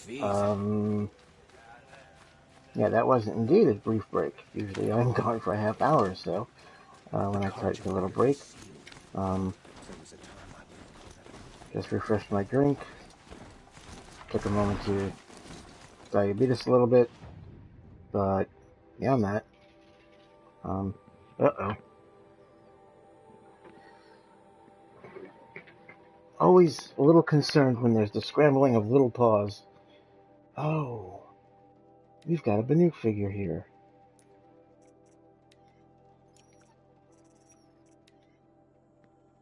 Yeah, that wasn't indeed a brief break. Usually I'm gone for a half hour or so when I take a little break. Just refreshed my drink. Took a moment to diabetes a little bit. But, yeah, I'm at. Uh-oh. Always a little concerned when there's the scrambling of little paws. Oh, we've got a Banuk figure here.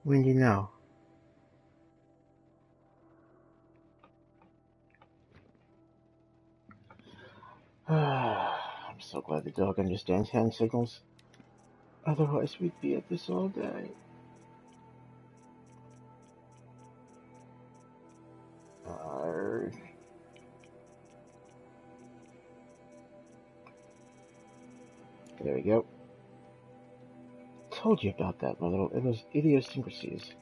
When do you know? I'm so glad the dog understands hand signals. Otherwise, we'd be at this all day. There we go. Told you about that, those idiosyncrasies.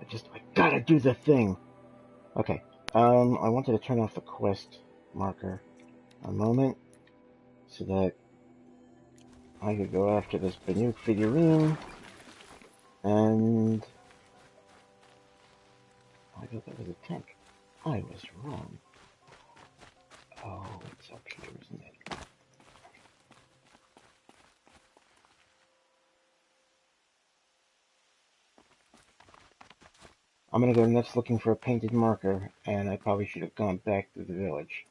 I gotta do the thing. Okay. I wanted to turn off the quest marker a moment so that I could go after this Banuk figurine, and I thought that was a tank. I was wrong. Oh, it's up here, isn't it? I'm gonna go nuts looking for a painted marker, and I probably should have gone back to the village.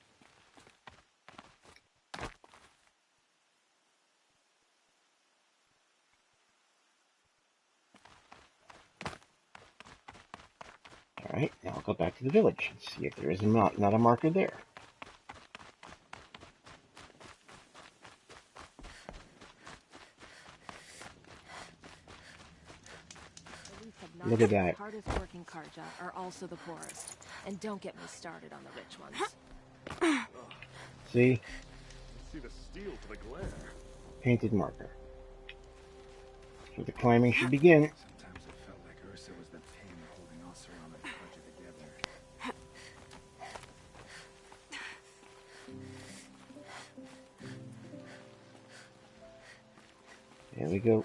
Alright, now I'll go back to the village and see if there is not a marker there. Look at that. The hardest working Karja are also the poorest. And don't get me started on the rich ones. See? See the steel to the glare. Painted marker. So the climbing should begin. Sometimes it felt like Ursa was the pin holding Oseram and Karja together. There we go.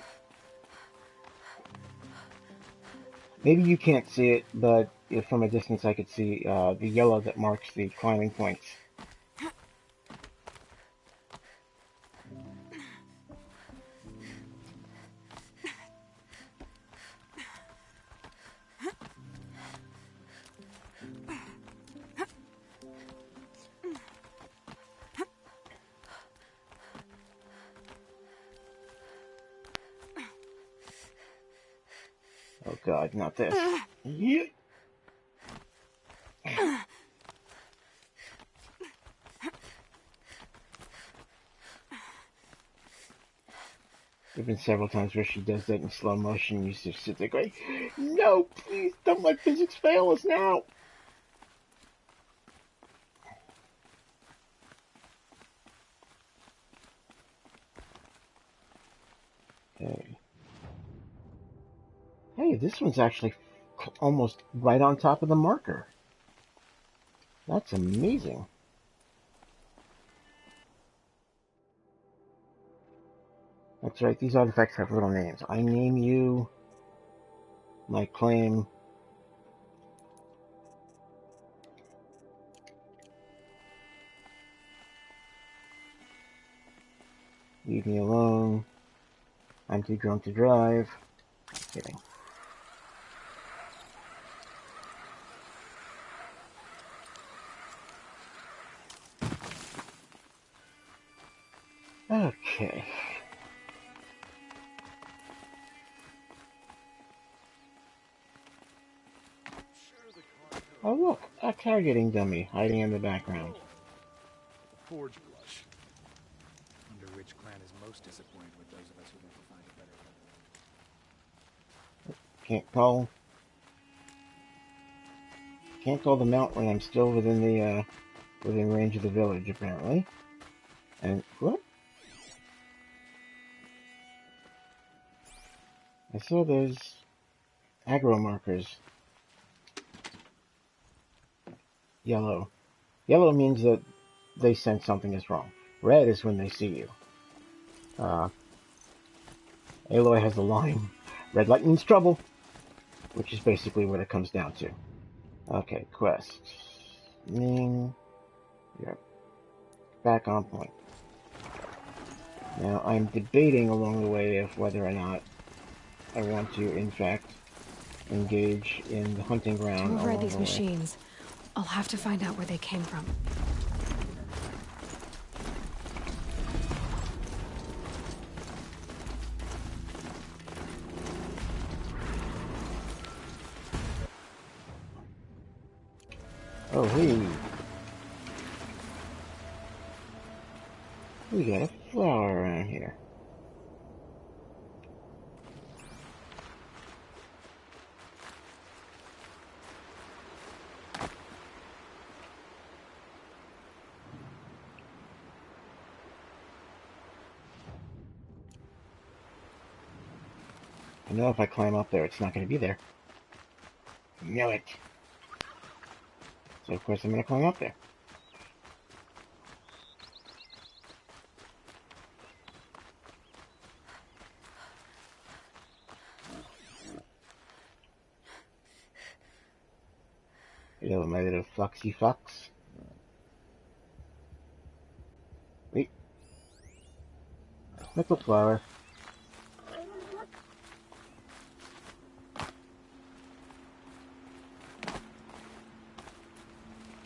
Maybe you can't see it, but if from a distance I could see the yellow that marks the climbing points. Oh god, not this. Yeah. There have been several times where she does that in slow motion and you just sit there going, no, please don't let physics fail us now. Okay. Hey, this one's actually almost right on top of the marker. That's amazing. That's right, these artifacts have little names. I name you, my claim. Leave me alone. I'm too drunk to drive. Kidding. Okay. Oh look, a targeting dummy hiding in the background. Forge blush. Wonder which clan is most disappointed with those of us who never find a better weapon. Can't call them out when I'm still within the within range of the village, apparently. And what? I saw those aggro markers. yellow. Yellow means that they sense something is wrong. Red is when they see you. Aloy has the line, red light means trouble, which is basically what it comes down to. Okay, quest. You're back on point. Now, I'm debating along the way of whether or not I want to, in fact, engage in the hunting ground To override along these the way. machines, I'll have to find out where they came from. Oh, hey. We got a flower around here. I know if I climb up there, it's not going to be there. Know it. So, of course, I'm going to climb up there. Hello, my little foxy fox. Wait. Little flower.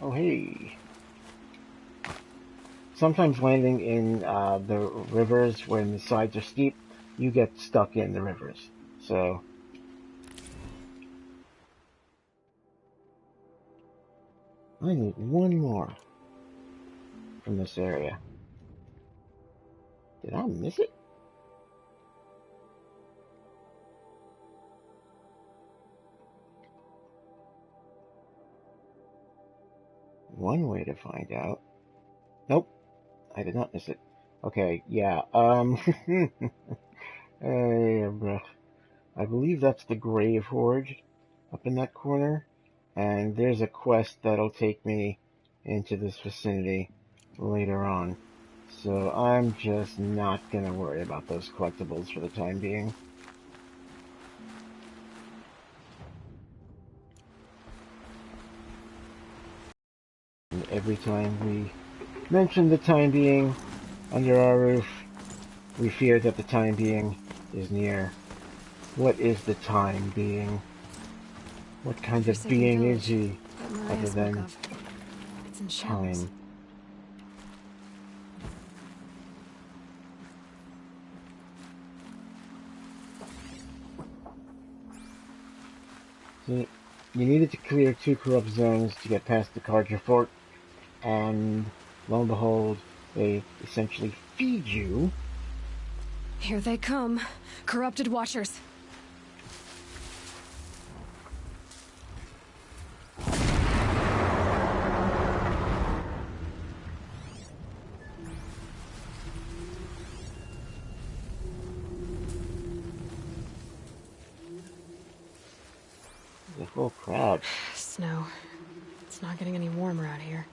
Oh, hey. Sometimes landing in the rivers when the sides are steep, you get stuck in the rivers. So, I need one more from this area. Did I miss it? One way to find out. Nope, I did not miss it. Okay, yeah, I believe that's the Grave Forge up in that corner, and there's a quest that'll take me into this vicinity later on. So I'm just not gonna worry about those collectibles for the time being. And every time we mention the time being under our roof, we fear that the time being is near. What is the time being? What kind of Forsaken being village is he, that Maria other spoke than of. It's in shambles. time? See, you needed to clear 2 corrupt zones to get past the Carja Fort, and lo and behold, they essentially feed you. Here they come. Corrupted Watchers. The whole crowd. Snow. It's not getting any warmer out here.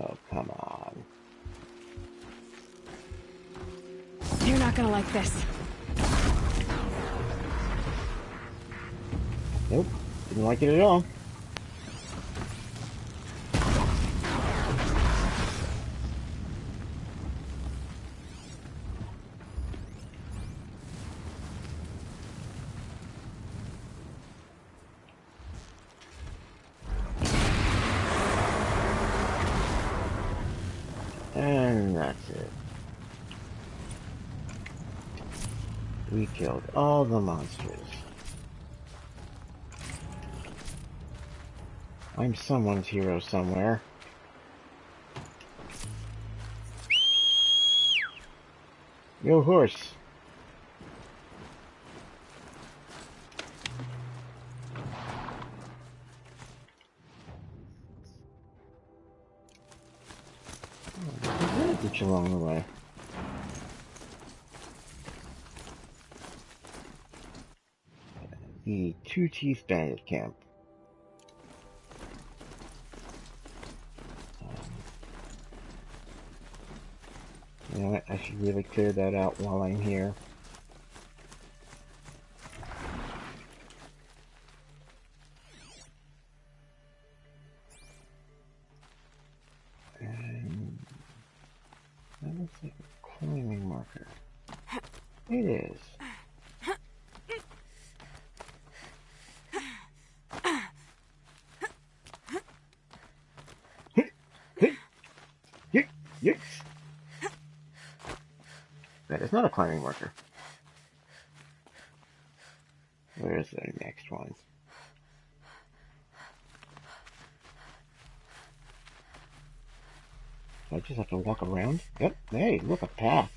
Oh, come on. You're not gonna like this. Nope, didn't like it at all. And that's it. We killed all the monsters. I'm someone's hero somewhere. Yo, horse. much along the way. The Two Teeth Bandit Camp. You know what? I should really clear that out while I'm here. And that looks like a climbing marker. It is. Yes. That is not a climbing marker. Where's the next one? I just have to walk around? Yep. Hey, look, a path.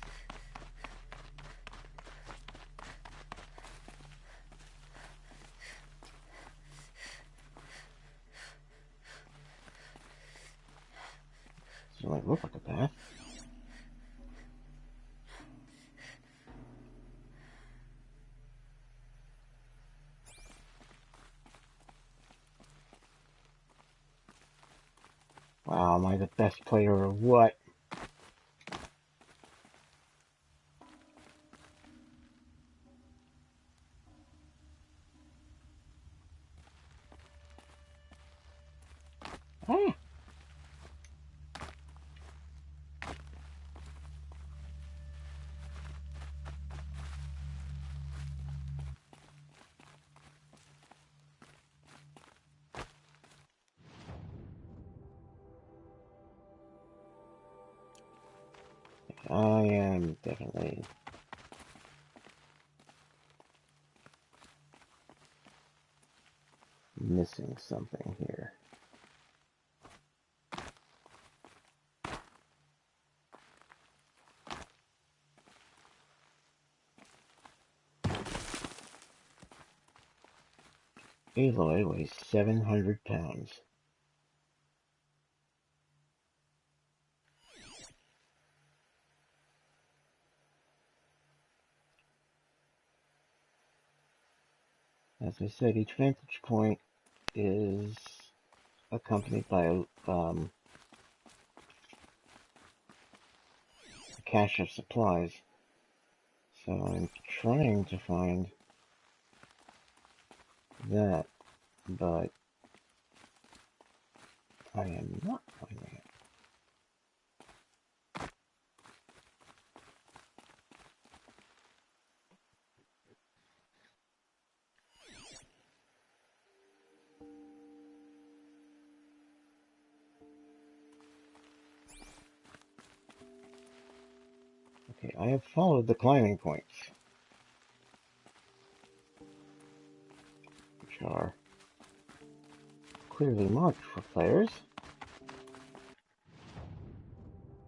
So it look like a path. Wow, am I the best player or what? Ah. I am definitely missing something here. Aloy weighs 700 pounds. As I said, each vantage point is accompanied by a cache of supplies. So I'm trying to find that, but I am not finding it. Okay, I have followed the climbing points, which are clearly marked for players,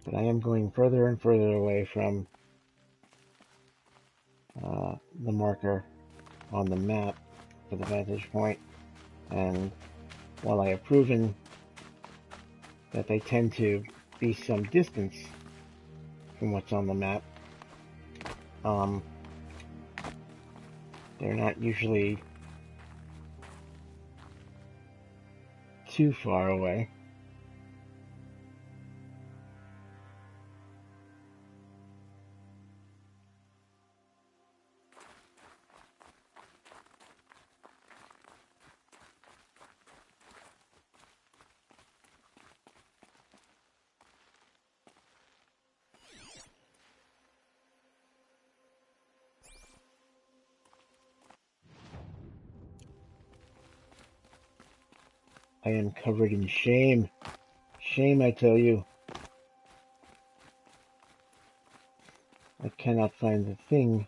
but I am going further and further away from the marker on the map for the vantage point, and while I have proven that they tend to be some distance from what's on the map, they're not usually too far away. I am covered in shame. Shame, I tell you. I cannot find the thing.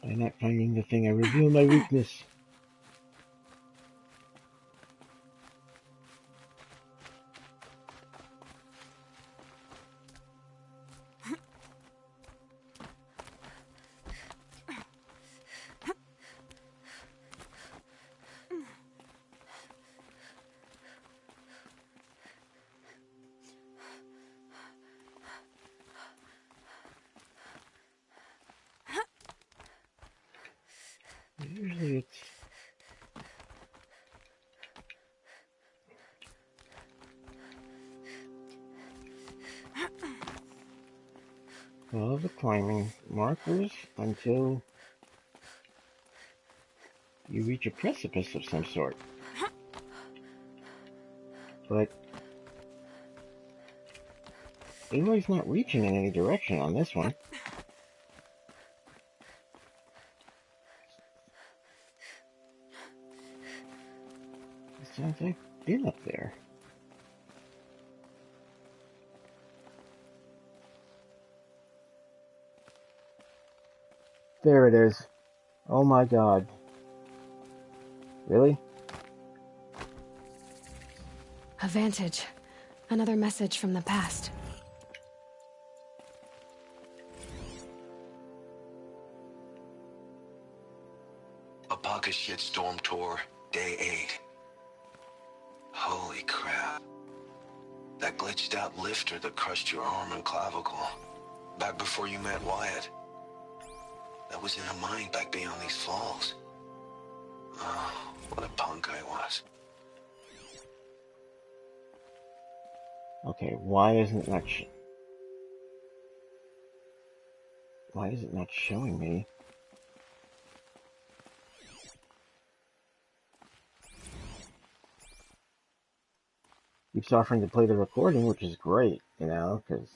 By not finding the thing, I reveal my weakness. Follow the climbing markers until you reach a precipice of some sort. But Aloy's not reaching in any direction on this one. It sounds like I've been up there. There it is. Oh my god. Really? A vantage. Another message from the past. A pocket shitstorm tour, day 8. Holy crap. That glitched out lifter that crushed your arm and clavicle. Back before you met Wyatt. That was in a mine back beyond these falls. Oh, what a punk I was. Okay, why is it not showing me? Keeps offering to play the recording, which is great, you know, because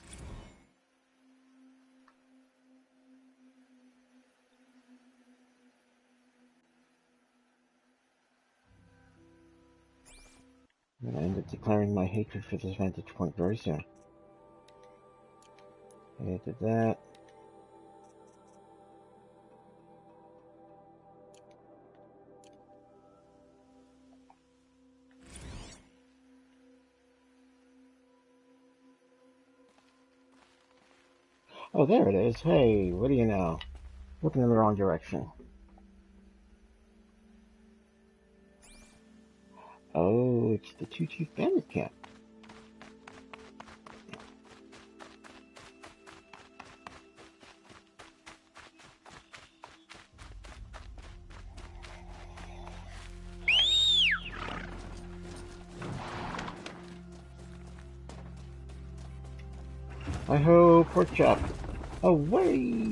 I'm going to end up declaring my hatred for this vantage point very soon. I did that. Oh, there it is. Hey, what do you know? Looking in the wrong direction. Oh, it's the Two-Chief Bandit Camp. Hi-ho, pork chop. Away!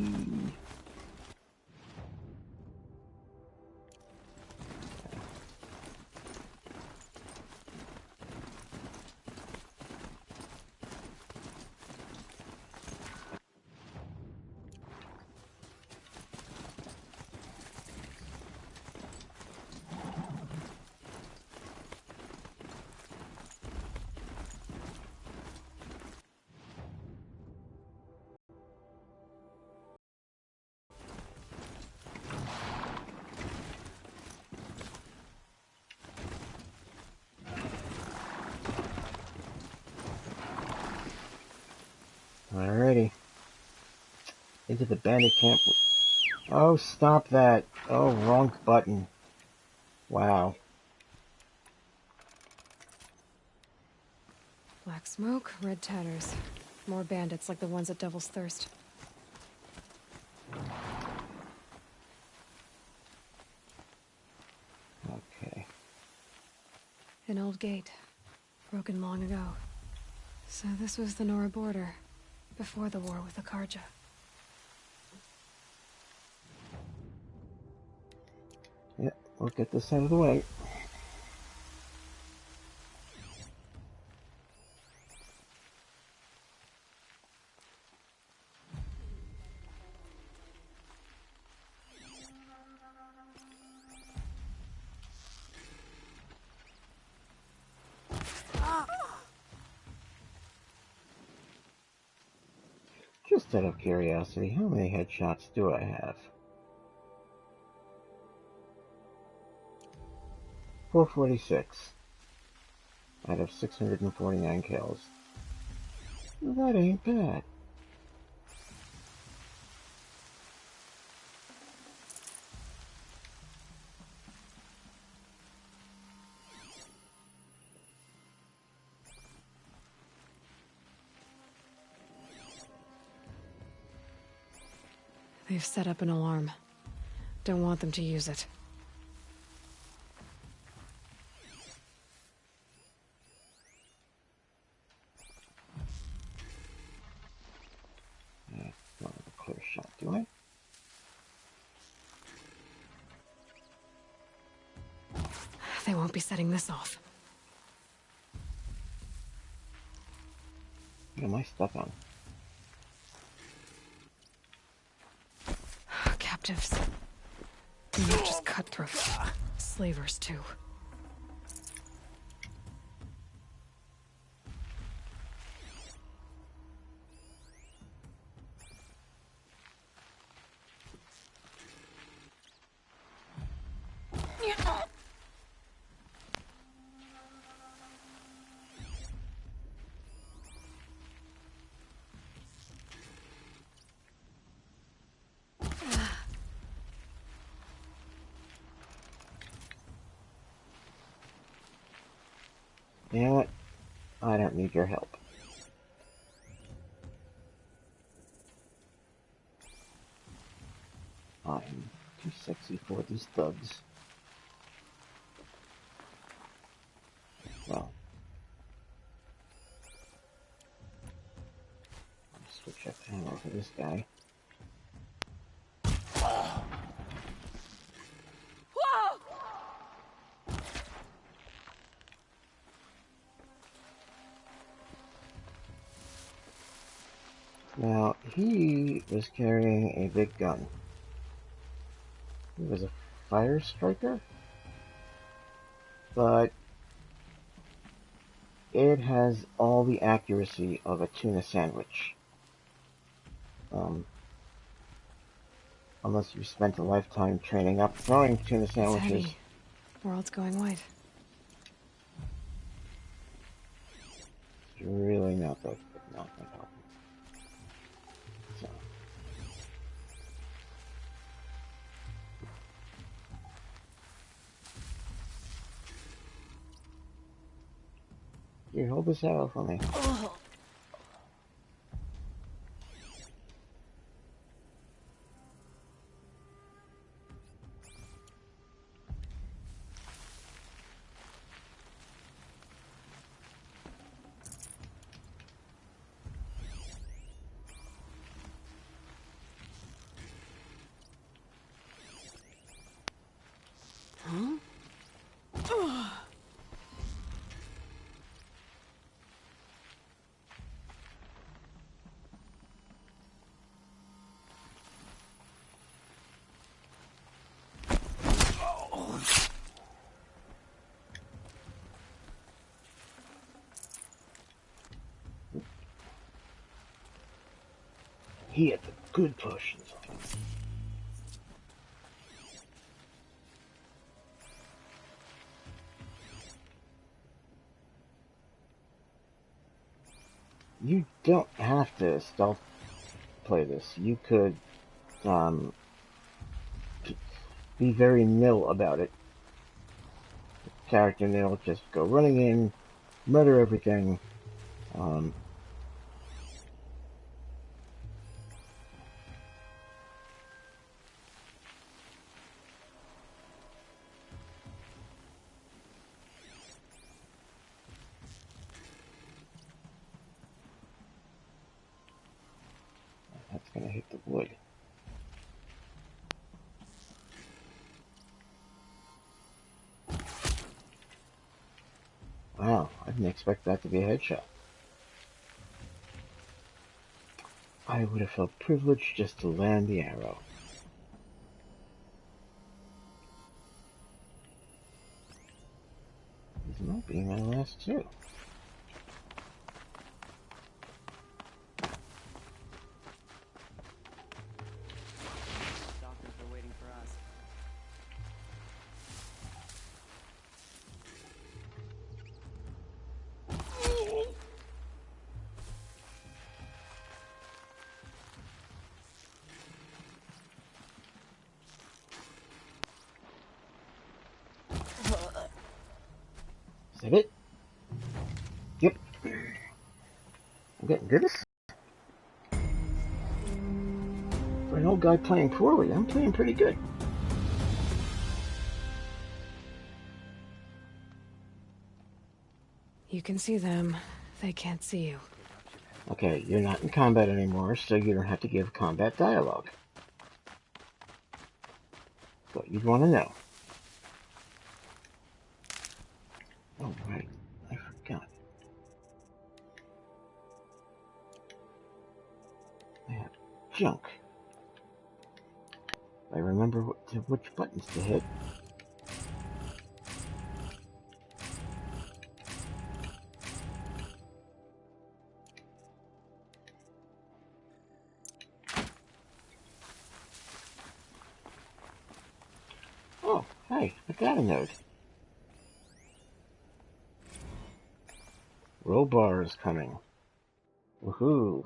Alrighty. Into the bandit camp. Oh, stop that. Oh, wrong button. Wow. Black smoke, red tatters. More bandits like the ones at Devil's Thirst. Okay. An old gate. Broken long ago. So this was the Nora border. Before the war with the Karja. Yeah, we'll get this out of the way. Just out of curiosity, how many headshots do I have? 446 out of 649 kills. That ain't bad. They've set up an alarm. Don't want them to use it. won't be setting this off. What am I stuck on? Captives. They're not just cutthroats. Slavers, too. You know what? I don't need your help. I'm too sexy for these thugs. Well. I'll switch up ammo for this guy. Now, he was carrying a big gun. He was a fire striker, but it has all the accuracy of a tuna sandwich. Unless you spent a lifetime training up throwing tuna sandwiches. Heavy. World's going white. It's really not that important. So. Here, hold this arrow for me. He had the good potions on him. You don't have to stealth play this. You could be very nil about it. Character nil, just go running in, murder everything. That's gonna hit the wood. Wow, I didn't expect that to be a headshot. I would have felt privileged just to land the arrow. These might be my last two. Doctors are waiting for us. Is that it? Yep. I'm getting good at this. For an old guy playing poorly, I'm playing pretty good. You can see them. They can't see you. Okay, you're not in combat anymore, so you don't have to give combat dialogue. What you'd want to know. Oh, right. I forgot. I have junk. I remember which buttons to hit. Oh, hey, I got a note. Rollbar is coming. Woohoo.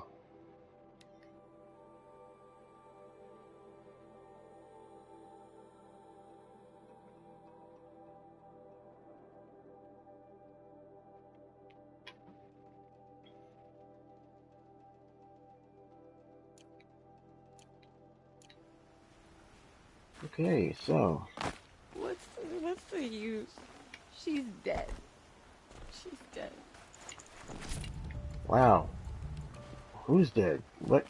Okay, so. What's the use? She's dead. She's dead. Wow. Who's dead? What?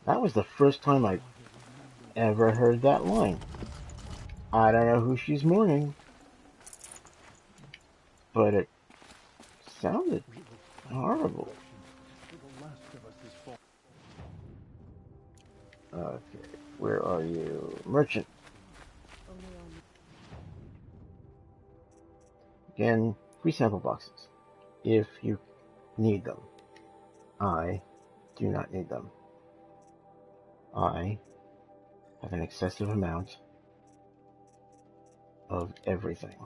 That was the first time I ever heard that line. I don't know who she's mourning, but it sounded horrible. Okay, where are you? Merchant. Again, free sample boxes, if you need them. I do not need them. I have an excessive amount of everything.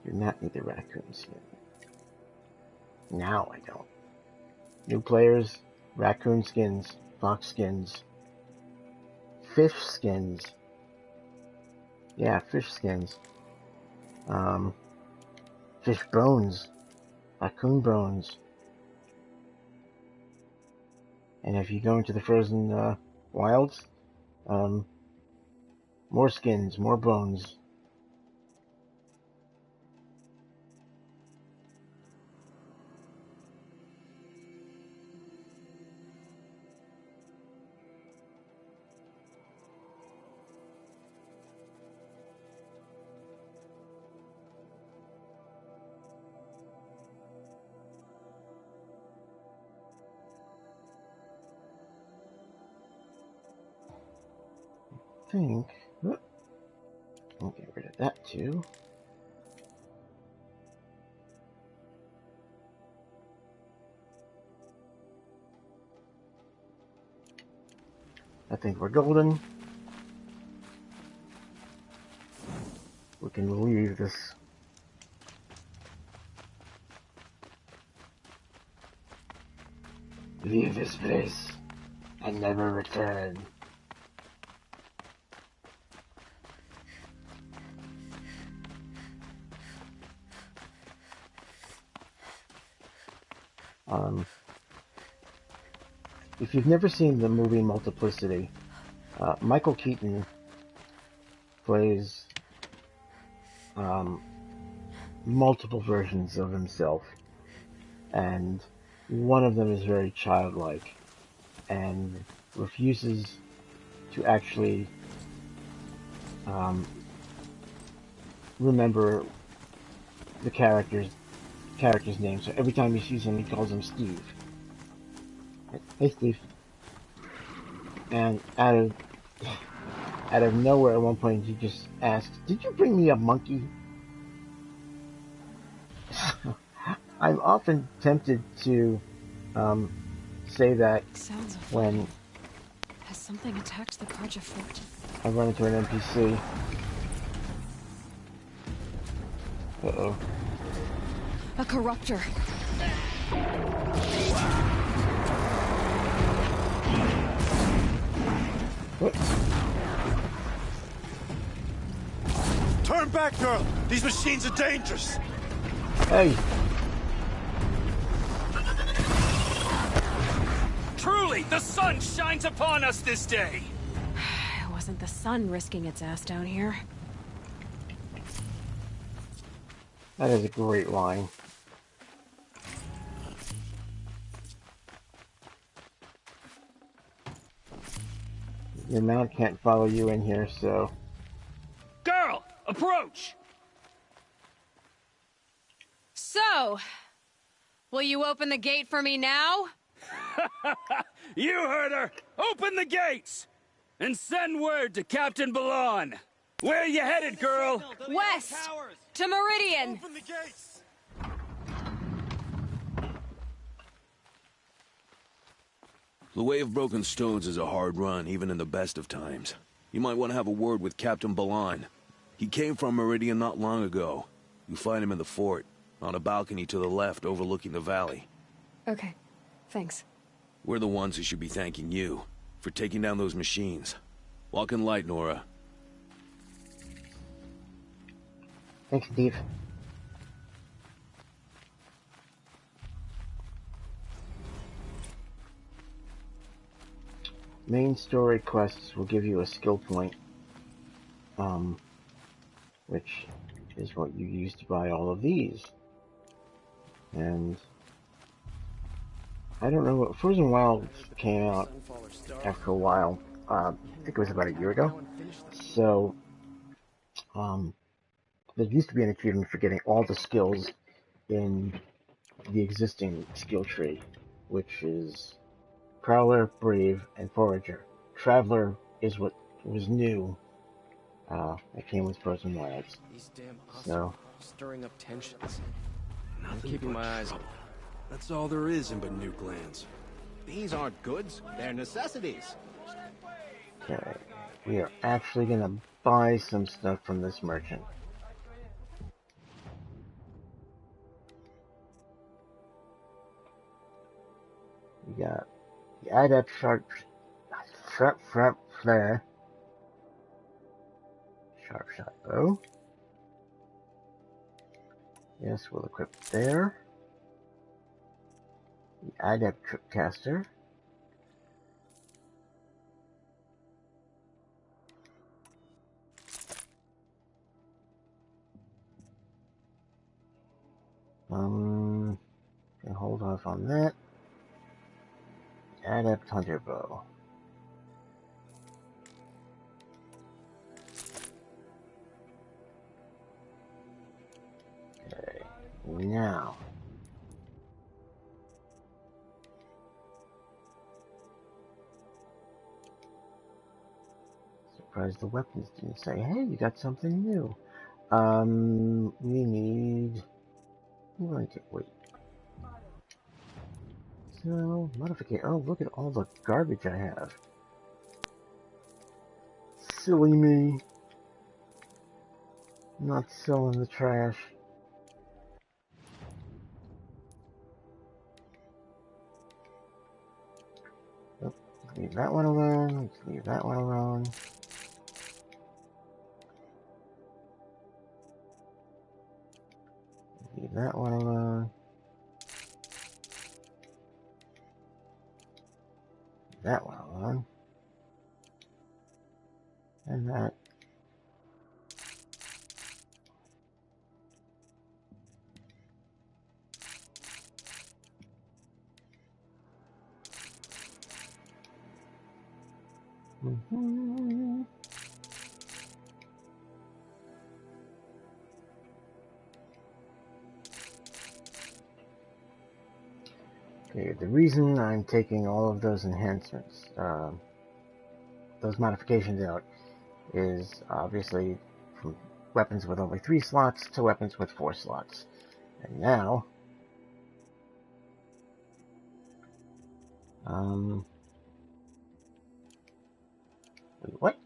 Do not need the raccoon skin. Now I don't. New players, raccoon skins, fox skins, fish skins. Yeah, fish skins. Fish bones, raccoon bones. And if you go into the frozen wilds, more skins, more bones. I'll get rid of that too. I think we're golden. We can leave this. Leave this place and never return. If you've never seen the movie Multiplicity, Michael Keaton plays multiple versions of himself, and one of them is very childlike and refuses to actually remember the character's name. So every time he sees him, he calls him Steve. Hey, Steve. And out of nowhere, at one point, he just asks, "Did you bring me a monkey?" I'm often tempted to say that when has something attacked the Karja fort? I run into an NPC. Uh-oh. A corruptor. What? Turn back, girl! These machines are dangerous! Hey! Truly, the sun shines upon us this day! It wasn't the sun risking its ass down here. That is a great line. Your mount can't follow you in here, so... Girl, approach! So, will you open the gate for me now? You heard her! Open the gates! And send word to Captain Balon. Where you headed, girl? West! To Meridian! Open the gates! The Way of Broken Stones is a hard run, even in the best of times. You might want to have a word with Captain Balon. He came from Meridian not long ago. You find him in the fort, on a balcony to the left overlooking the valley. Okay, thanks. We're the ones who should be thanking you for taking down those machines. Walk in light, Nora. Thanks, Steve. Main story quests will give you a skill point, which is what you use to buy all of these. And I don't know what Frozen Wilds came out after a while. I think it was about a year ago. So, there used to be an achievement for getting all the skills in the existing skill tree, which is Prowler, Brave, and Forager. Traveler is what was new. It came with Frozen Wilds. These damn So, stirring up tensions. Nothing keeping but my eyes trouble. That's all there is in Banuk lands. These aren't goods, they're necessities. okay. We are actually gonna buy some stuff from this merchant. We got the Adept Sharp Flare. Sharp Shot Bow. Yes, we'll equip there. The Adept Tripcaster. Can hold off on that. Adept Hunter Bow. Okay, now. Surprised the weapons didn't say, hey, you got something new. We need... I'm going to wait. So, modification. Oh, look at all the garbage I have. Silly me. Not selling the trash. Oh, leave that one alone. Let's leave that one alone. Leave that one alone. That one alone. And that. Mm-hmm. Okay, the reason I'm taking all of those enhancements, those modifications out, is obviously from weapons with only 3 slots to weapons with 4 slots. And now, wait, what?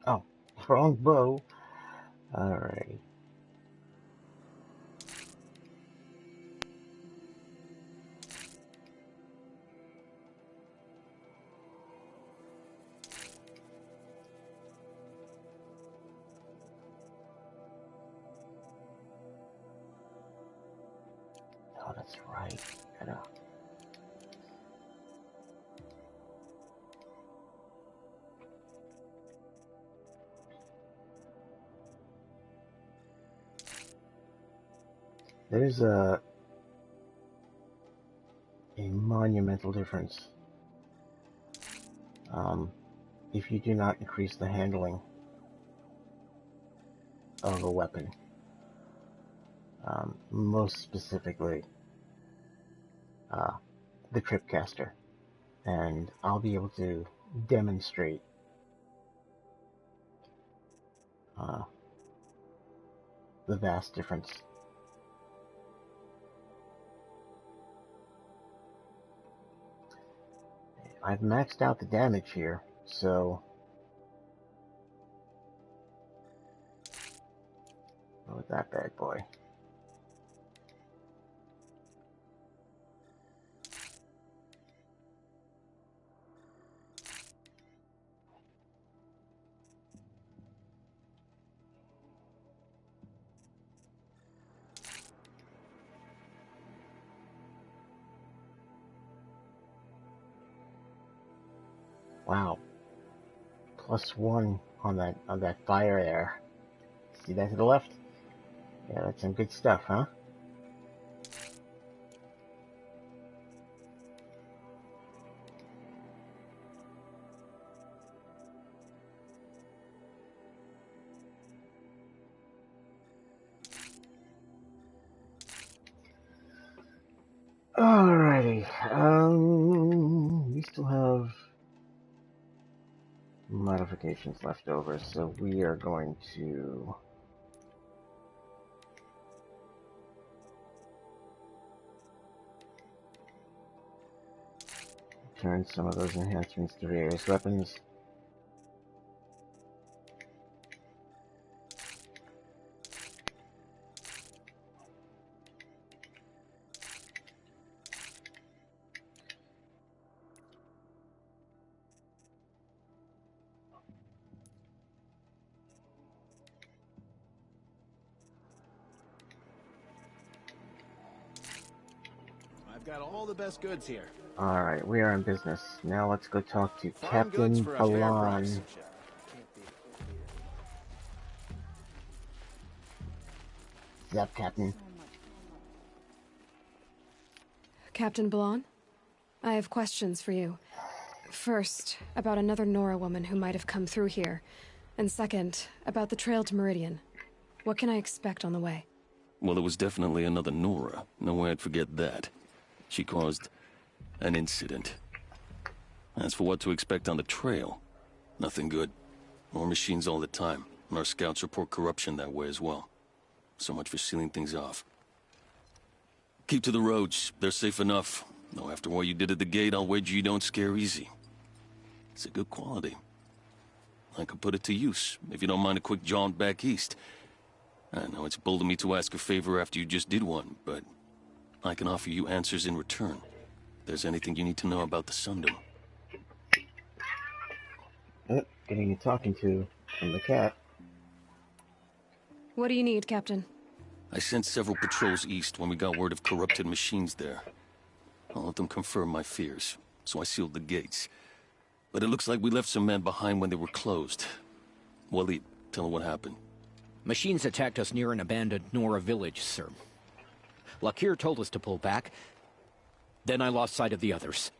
Oh, wrong bow. Alright. Oh, that's right. Gotta... There's a monumental difference if you do not increase the handling of a weapon. Most specifically, the tripcaster. And I'll be able to demonstrate the vast difference. I've maxed out the damage here, so go with that bad boy. Wow. +1 on that fire there. See that to the left? Yeah, that's some good stuff, huh? Alrighty. We still have modifications left over, so we are going to turn some of those enhancements to various weapons. I've got all the best goods here. Alright, we are in business. Now let's go talk to Farm Captain goods for a fair price. Balan. What's up, Captain? Captain Balan? I have questions for you. First, about another Nora woman who might have come through here. And second, about the trail to Meridian. What can I expect on the way? Well, there was definitely another Nora. No way I'd forget that. She caused an incident. As for what to expect on the trail, nothing good. More machines all the time, and our scouts report corruption that way as well. So much for sealing things off. Keep to the roads. They're safe enough. Though after what you did at the gate, I'll wager you don't scare easy. It's a good quality. I could put it to use, if you don't mind a quick jaunt back east. I know it's bold of me to ask a favor after you just did one, but I can offer you answers in return. If there's anything you need to know about the Sundom. Oh, getting a talking to from the cat. What do you need, Captain? I sent several patrols east when we got word of corrupted machines there. I'll let them confirm my fears, so I sealed the gates. But it looks like we left some men behind when they were closed. Waleed, tell them what happened. Machines attacked us near an abandoned Nora village, sir. Lakir told us to pull back. Then I lost sight of the others.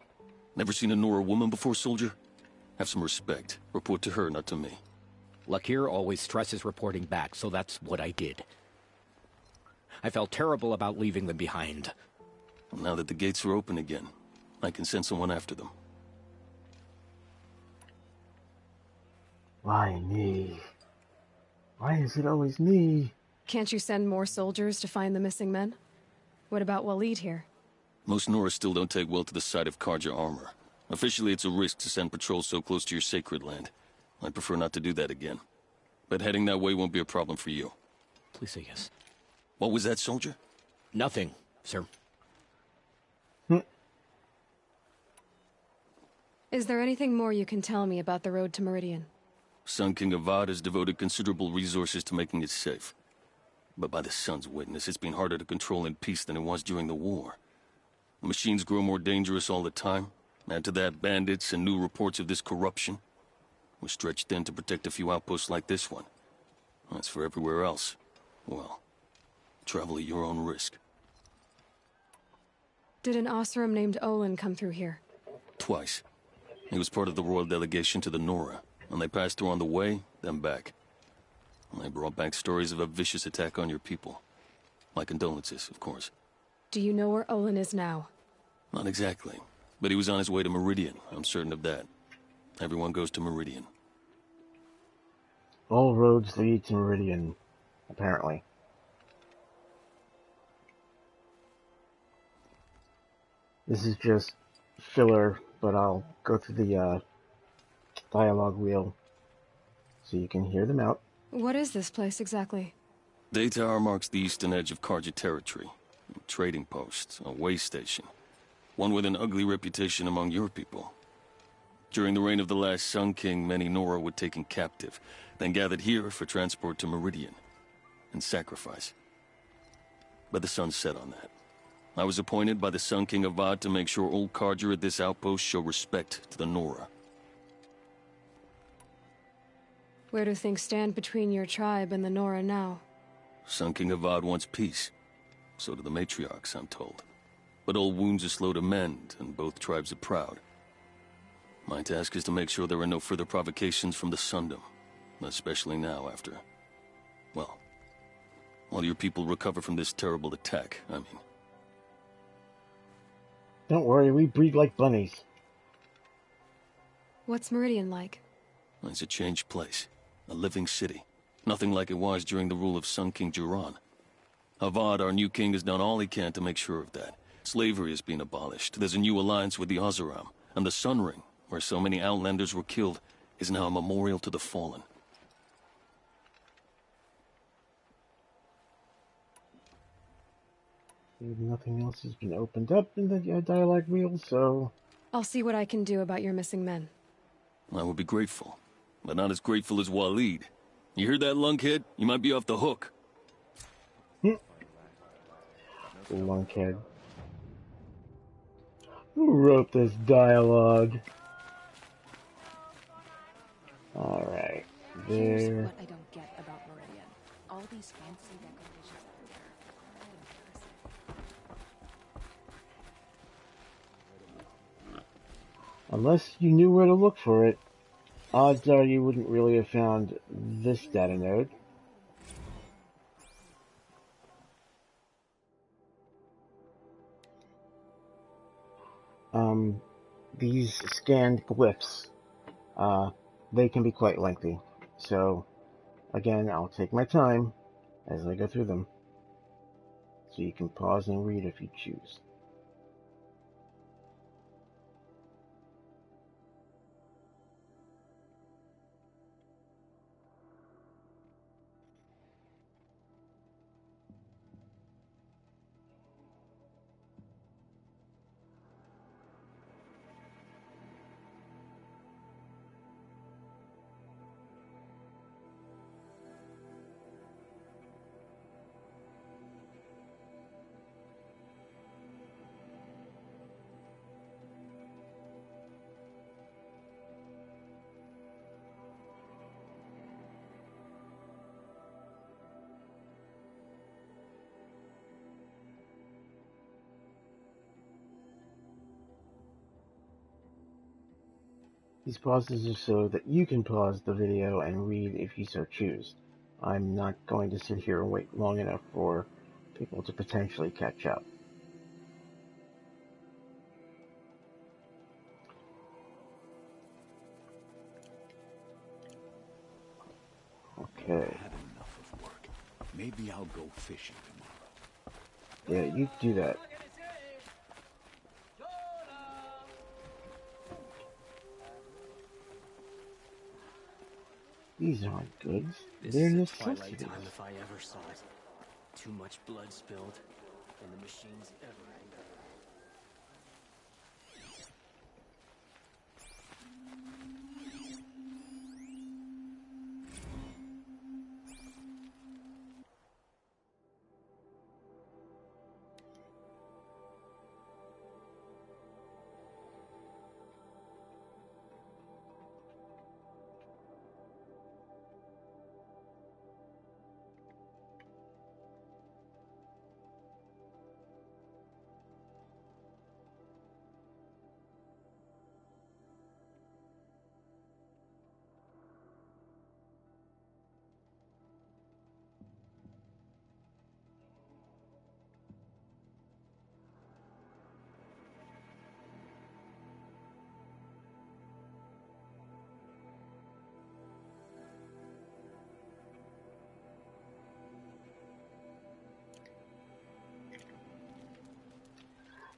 Never seen a Nora woman before, soldier? Have some respect. Report to her, not to me. Lakir always stresses reporting back, so that's what I did. I felt terrible about leaving them behind. Well, now that the gates are open again, I can send someone after them. Why me? Why is it always me? Can't you send more soldiers to find the missing men? What about Waleed here? Most Nora still don't take well to the sight of Karja armor. Officially, it's a risk to send patrols so close to your sacred land. I'd prefer not to do that again. But heading that way won't be a problem for you. Please say yes. What was that, soldier? Nothing, sir. Is there anything more you can tell me about the road to Meridian? Sun King Avad has devoted considerable resources to making it safe. But by the Sun's witness, it's been harder to control in peace than it was during the war. The machines grow more dangerous all the time. Add to that bandits and new reports of this corruption. We're stretched thin to protect a few outposts like this one. As for everywhere else, well, Travel at your own risk. Did an Oseram named Olin come through here? Twice. He was part of the royal delegation to the Nora, and they passed through on the way, then back. And they brought back stories of a vicious attack on your people. My condolences, of course. Do you know where Olin is now? Not exactly, but he was on his way to Meridian, I'm certain of that. Everyone goes to Meridian. All roads lead to Meridian, apparently. This is just filler, but I'll go through the dialogue wheel so you can hear them out. What is this place exactly? Daytower marks the eastern edge of Carja territory. A trading post, a way station. One with an ugly reputation among your people. During the reign of the last Sun King, many Nora were taken captive, then gathered here for transport to Meridian, and sacrifice. But the sun set on that. I was appointed by the Sun King Avad to make sure old Carja at this outpost show respect to the Nora. Where do things stand between your tribe and the Nora now? Sun King Avad wants peace. So do the matriarchs, I'm told. But old wounds are slow to mend, and both tribes are proud. My task is to make sure there are no further provocations from the Sundom. Especially now after... well, while your people recover from this terrible attack, I mean. Don't worry, we breed like bunnies. What's Meridian like? It's a changed place. A living city. Nothing like it was during the rule of Sun King Juran. Avad, our new king, has done all he can to make sure of that. Slavery has been abolished. There's a new alliance with the Oseram. And the Sun Ring, where so many Outlanders were killed, is now a memorial to the fallen. Nothing else has been opened up in the dialogue wheel, so... I'll see what I can do about your missing men. I would be grateful, but not as grateful as Waleed. You heard that, lunkhead? You might be off the hook. Lunkhead. Who wrote this dialogue? Alright, Here's there. what I don't get about Meridian. All these fancy decorations everywhere. Unless you knew where to look for it, odds are you wouldn't really have found this data node. These scanned glyphs, they can be quite lengthy. So, again, I'll take my time as I go through them. So you can pause and read if you choose. These pauses are so that you can pause the video and read if you so choose. I'm not going to sit here and wait long enough for people to potentially catch up. Okay. I had enough of work. Maybe I'll go fishing tomorrow. Yeah, you do that. These aren't goods. They're This is a twilight necessities. time if I ever saw it. Too much blood spilled, and the machines ever angry.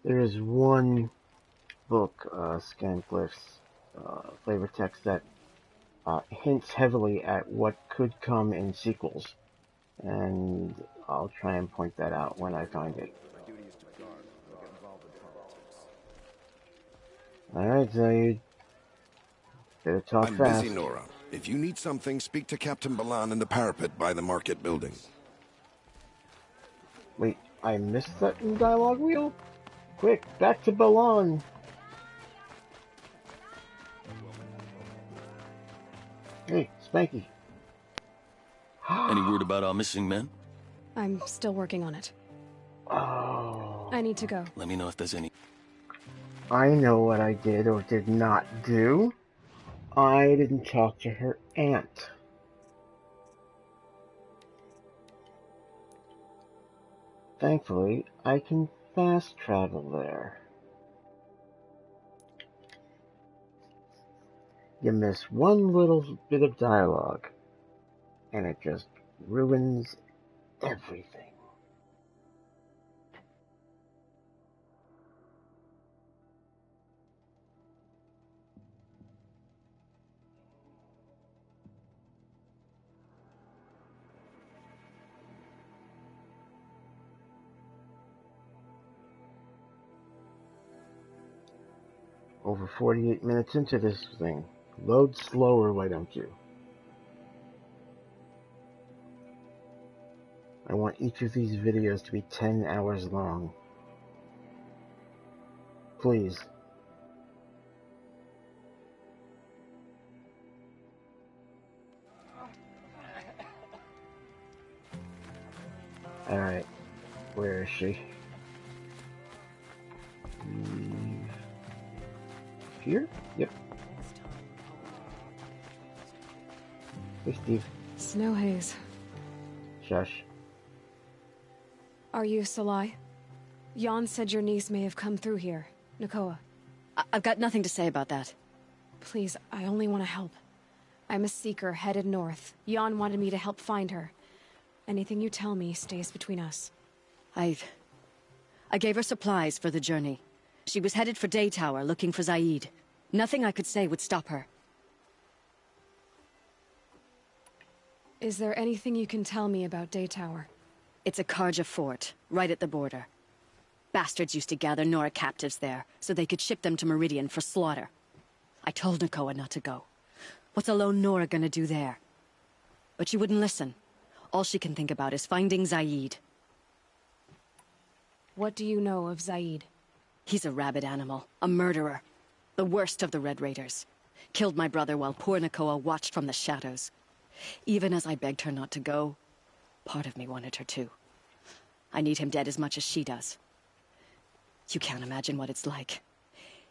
There is one book, Scan Glyphs, flavor text that hints heavily at what could come in sequels, and I'll try and point that out when I find it. My duty is to guard. I'll get involved in politics. Alright, Zaid. Better talk I'm fast. busy, Nora. If you need something, speak to Captain Balan in the parapet by the market building. Wait, I missed that in dialogue wheel? Quick, back to Balan. Hey, Spanky. Any word about our missing men? I'm still working on it. Oh. I need to go. Let me know if there's any... I know what I did or did not do. I didn't talk to her aunt. Thankfully, I can fast travel there. You miss one little bit of dialogue, and it just ruins everything. Over 48 minutes into this thing. Load slower, why don't you? I want each of these videos to be 10 hours long. Please. Alright. Where is she? Here? Yep. Hey, Steve. Snow haze. Shush. Are you Salai? Jan said your niece may have come through here. Nakoa. I've got nothing to say about that. Please, I only want to help. I'm a seeker headed north. Jan wanted me to help find her. Anything you tell me stays between us. I gave her supplies for the journey. She was headed for Daytower, looking for Zaid. Nothing I could say would stop her. Is there anything you can tell me about Daytower? It's a Karja fort, right at the border. Bastards used to gather Nora captives there, so they could ship them to Meridian for slaughter. I told Nakoa not to go. What's a lone Nora gonna do there? But she wouldn't listen. All she can think about is finding Zaid. What do you know of Zaid? He's a rabid animal, a murderer. The worst of the Red Raiders. Killed my brother while poor Nakoa watched from the shadows. Even as I begged her not to go, part of me wanted her to. I need him dead as much as she does. You can't imagine what it's like.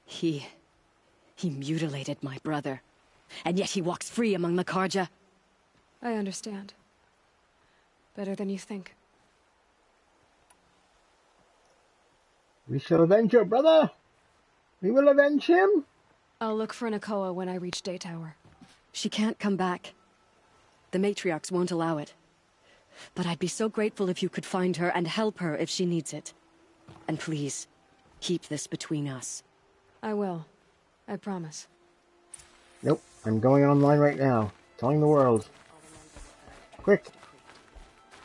He mutilated my brother. And yet he walks free among the Karja. I understand. Better than you think. We shall avenge your brother! We will avenge him! I'll look for Nakoa when I reach Daytower. She can't come back. The matriarchs won't allow it. But I'd be so grateful if you could find her and help her if she needs it. And please, keep this between us. I will. I promise. Nope, I'm going online right now. Telling the world. Quick!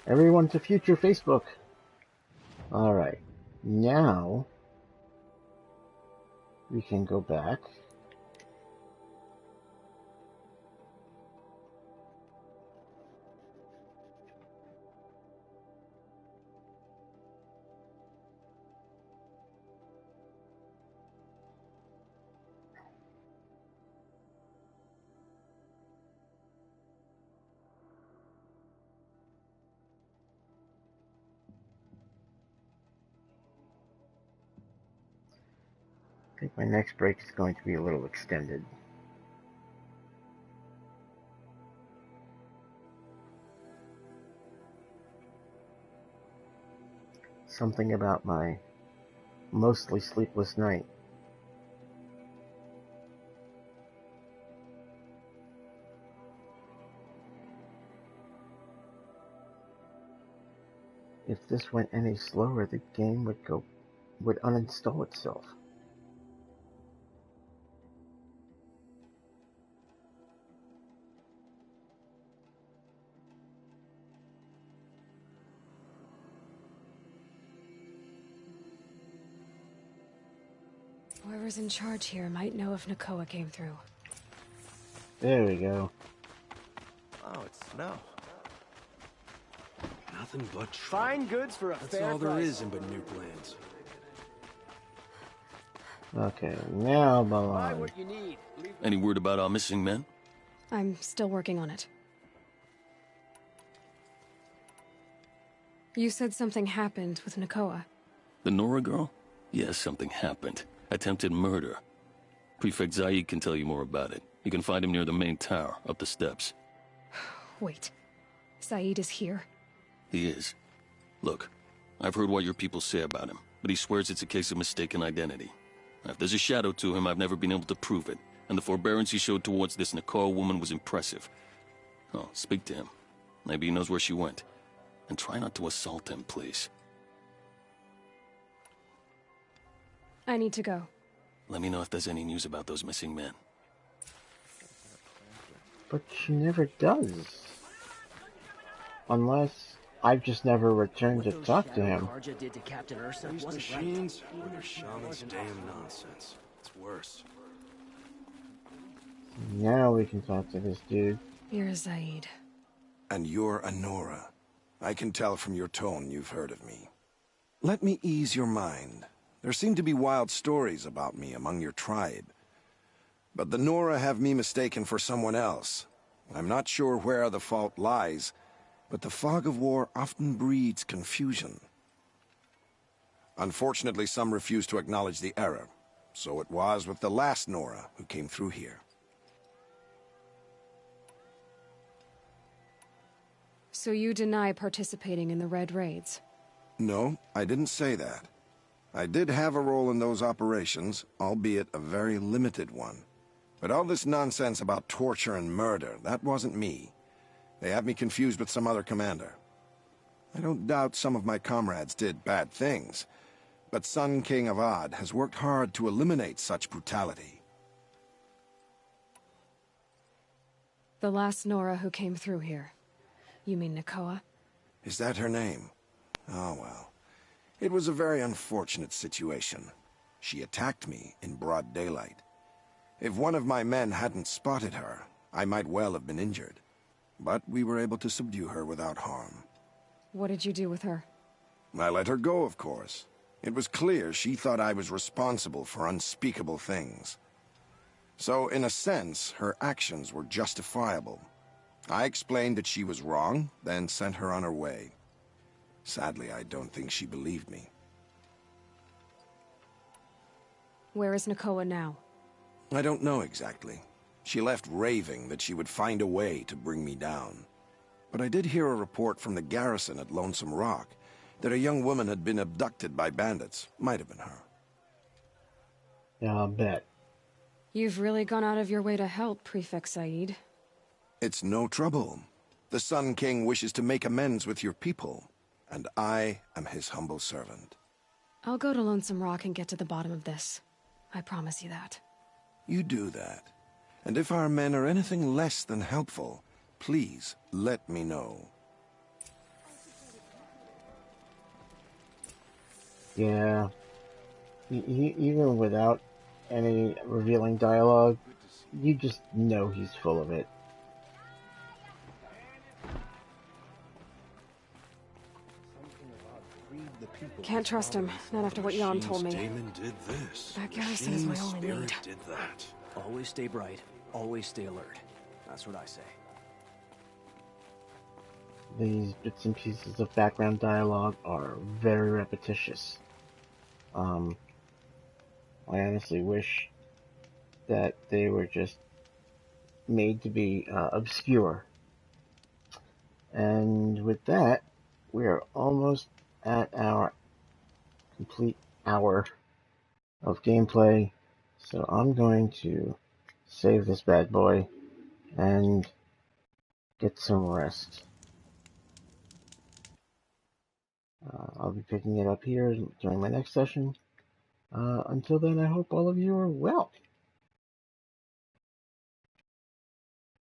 Everyone to future Facebook. Alright. Now, we can go back. I think my next break is going to be a little extended. Something about my mostly sleepless night. If this went any slower, the game would go would uninstall itself. Whoever's in charge here might know if Nakoa came through. There we go. Oh, it's snow. Nothing but fine goods for a That's fair all there price. is in Banuk lands. Okay, now Buy Balon. what you need. Any word about our missing men? I'm still working on it. You said something happened with Nakoa. The Nora girl? Yes, something happened. Attempted murder. Prefect Zaid can tell you more about it. You can find him near the main tower, up the steps. Wait. Saeed is here? He is. Look, I've heard what your people say about him, but he swears it's a case of mistaken identity. If there's a shadow to him, I've never been able to prove it, and the forbearance he showed towards this Nakoa woman was impressive. Oh, speak to him. Maybe he knows where she went. And try not to assault him, please. I need to go. Let me know if there's any news about those missing men. But she never does. Unless I've just never returned to talk to him. Karja did to Captain Ursa These wasn't machines right. or their shaman's damn nonsense. It's worse. Now we can talk to this dude. You're Zaid. And you're a Nora. I can tell from your tone you've heard of me. Let me ease your mind. There seem to be wild stories about me among your tribe. But the Nora have me mistaken for someone else. I'm not sure where the fault lies, but the fog of war often breeds confusion. Unfortunately, some refuse to acknowledge the error. So it was with the last Nora who came through here. So you deny participating in the Red Raids? No, I didn't say that. I did have a role in those operations, albeit a very limited one. But all this nonsense about torture and murder, that wasn't me. They have me confused with some other commander. I don't doubt some of my comrades did bad things, but Sun King Avad has worked hard to eliminate such brutality. The last Nora who came through here. You mean Nakoa? Is that her name? Oh, well. It was a very unfortunate situation. She attacked me in broad daylight. If one of my men hadn't spotted her, I might well have been injured. But we were able to subdue her without harm. What did you do with her? I let her go, of course. It was clear she thought I was responsible for unspeakable things. So, in a sense, her actions were justifiable. I explained that she was wrong, then sent her on her way. Sadly, I don't think she believed me. Where is Nakoa now? I don't know exactly. She left raving that she would find a way to bring me down. But I did hear a report from the garrison at Lonesome Rock that a young woman had been abducted by bandits. Might have been her. Yeah, I'll bet. You've really gone out of your way to help, Prefect Said. It's no trouble. The Sun King wishes to make amends with your people, and I am his humble servant. I'll go to Lonesome Rock and get to the bottom of this. I promise you that. You do that. And if our men are anything less than helpful, please let me know. Yeah. Even without any revealing dialogue, you just know he's full of it. Can't trust him, not after what Jan told me. Damon did this. That garrison is my only Spirit lead. did that. Always stay bright. Always stay alert. That's what I say. These bits and pieces of background dialogue are very repetitious. I honestly wish that they were just made to be obscure. And with that, we are almost at our complete hour of gameplay. So I'm going to save this bad boy and get some rest. I'll be picking it up here during my next session. Until then, I hope all of you are well.